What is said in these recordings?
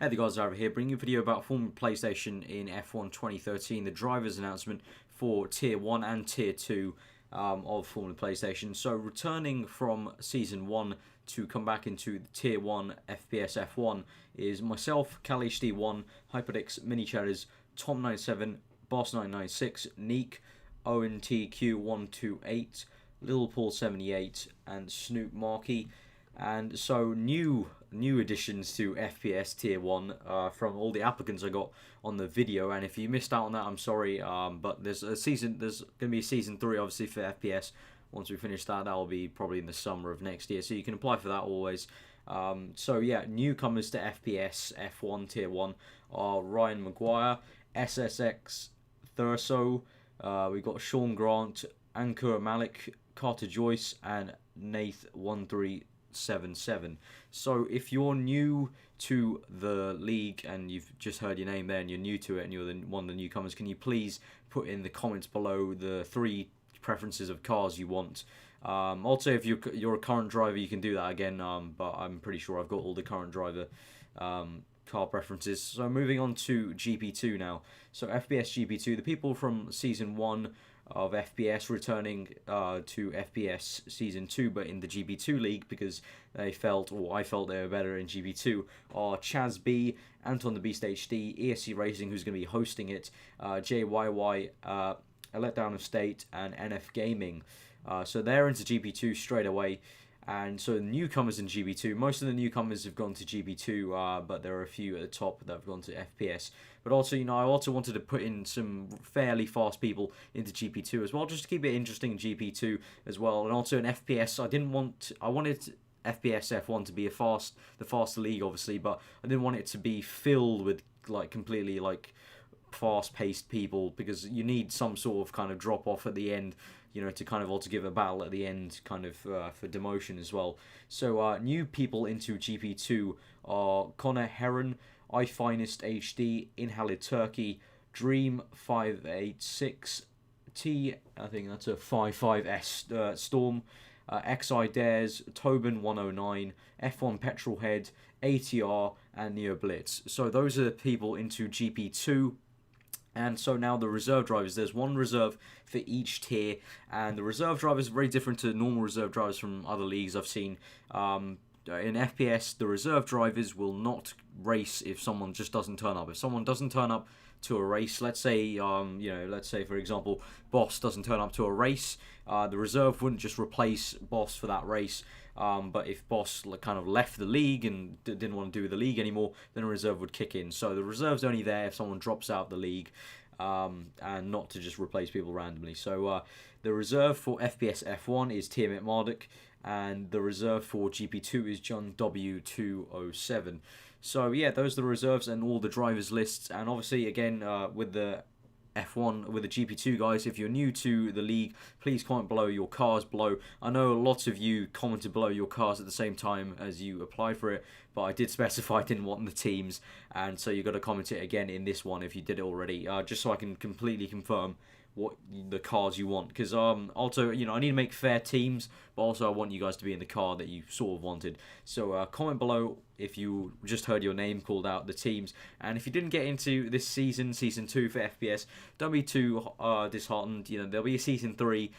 Hey the guys, over here bringing you a video about Formula PlayStation in F1 2013, the drivers announcement for Tier 1 and Tier 2 of Formula PlayStation. So returning from Season 1 to come back into the Tier 1 FPS F1 is myself, CalHD1, Hyperdix, Mini Cheddars, Tom97, Boss996, Neek, ONTQ128, Little Paul 78 and Snoop Markey. And so new additions to FPS Tier 1 from all the applicants I got on the video, and if you missed out on that, I'm sorry, but there's going to be Season 3 obviously for FPS. Once we finish that, that'll be probably in the summer of next year, so you can apply for that always. So yeah, newcomers to FPS F1 Tier 1 are Ryan Maguire, SSX Thurso, we've got Sean Grant, Ankur Malik, Carter Joyce, and Nath1377. So if you're new to the league and you've just heard your name there and you're new to it and you're one of the newcomers, can you please put in the comments below the 3 preferences of cars you want? Also, if you're a current driver, you can do that again, but I'm pretty sure I've got all the current driver car preferences. So moving on to GP2 now. So FPS GP2, the people from Season 1 of FPS returning to FPS Season 2 but in the GP2 league because they felt, or I felt they were better in GP2, are Chaz B, Anton the Beast HD, ESC Racing, who's going to be hosting it, JYY, A Letdown of State, and NF Gaming. So they're into GP2 straight away. And so newcomers in GB2, most of the newcomers have gone to GB2, but there are a few at the top that have gone to FPS. But also, I also wanted to put in some fairly fast people into GP2 as well, just to keep it interesting in GP2 as well. And also in FPS, I wanted FPS F1 to be the faster league, obviously, but I didn't want it to be filled with completely fast-paced people, because you need some sort of kind of drop-off at the end, to kind of also give a battle at the end, kind of for demotion as well. So new people into GP2 are Connor Heron, iFinest HD, Inhaled Turkey, Dream 586, T, I think that's a 55S Storm, XI Dares, Tobin 109, F1 Petrolhead, ATR, and Neo Blitz. So those are the people into GP2. And so now the reserve drivers, there's one reserve for each tier, and the reserve drivers are very different to normal reserve drivers from other leagues I've seen. In FPS, the reserve drivers will not race if someone just doesn't turn up. If someone doesn't turn up to a race, let's say for example, Boss doesn't turn up to a race, the reserve wouldn't just replace Boss for that race. But if Boss kind of left the league and didn't want to do the league anymore, then a reserve would kick in. So the reserve's only there if someone drops out of the league, and not to just replace people randomly. So the reserve for FPS F1 is Tiamat Marduk, and the reserve for GP2 is John W207. So yeah, those are the reserves and all the drivers lists. And obviously, again, with the F1, with the GP2 guys, if you're new to the league, please comment below your cars below. I know lots of you commented below your cars at the same time as you applied for it, but I did specify I didn't want the teams, and so you got to comment it again in this one if you did it already, just so I can completely confirm what the cars you want, because also, I need to make fair teams, but also I want you guys to be in the car that you sort of wanted. So comment below if you just heard your name called out, the teams, and if you didn't get into this season 2 for FPS, don't be too disheartened. There'll be a Season 3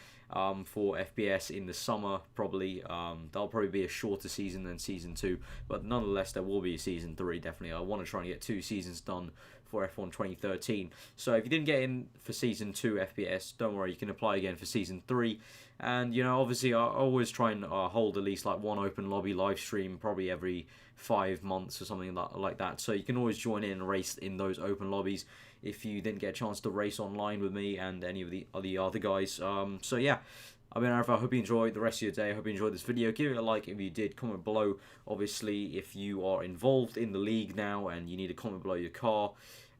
for FPS in the summer, probably. That'll probably be a shorter season than Season 2, but nonetheless there will be a Season 3, definitely. I want to try and get 2 seasons done for F1 2013. So if you didn't get in for Season 2 FPS, don't worry, you can apply again for Season 3. And obviously I always try and hold at least one open lobby live stream probably every 5 months or something like that. So you can always join in and race in those open lobbies if you didn't get a chance to race online with me and any of the other guys. So yeah, I hope you enjoyed the rest of your day. I hope you enjoyed this video. Give it a like if you did. Comment below, obviously, if you are involved in the league now and you need to comment below your car.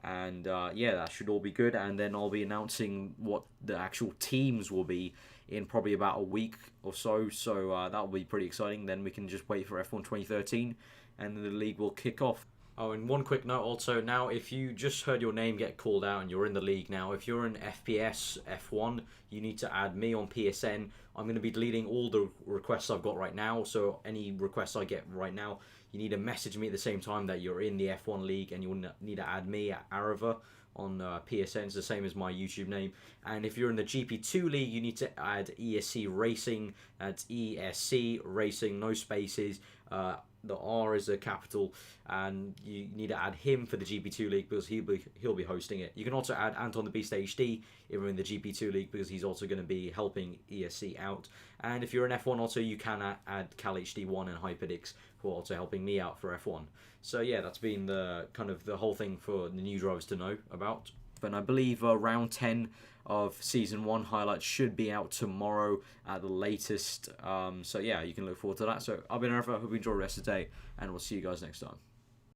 And yeah, that should all be good. And then I'll be announcing what the actual teams will be in probably about a week or so. So that will be pretty exciting. Then we can just wait for F1 2013 and the league will kick off. Oh, and one quick note also, now if you just heard your name get called out and you're in the league now, if you're in FPS F1, you need to add me on PSN. I'm going to be deleting all the requests I've got right now, so any requests I get right now, you need to message me at the same time that you're in the F1 league, and you'll need to add me at Arava on PSN. It's the same as my YouTube name. And if you're in the GP2 league, you need to add ESC Racing. That's ESC Racing, no spaces. The R is a capital, and you need to add him for the GP2 league because he'll be hosting it. You can also add Anton the Beast HD if you're in the GP2 league because he's also going to be helping ESC out. And if you're in F1 also, you can add Cal HD1 and Hyperdix, who are also helping me out for F1. So yeah, that's been the kind of the whole thing for the new drivers to know about. But I believe round 10 of Season 1 highlights should be out tomorrow at the latest. So yeah, you can look forward to that. So I've been Arthur, hope you enjoy the rest of the day, and we'll see you guys next time.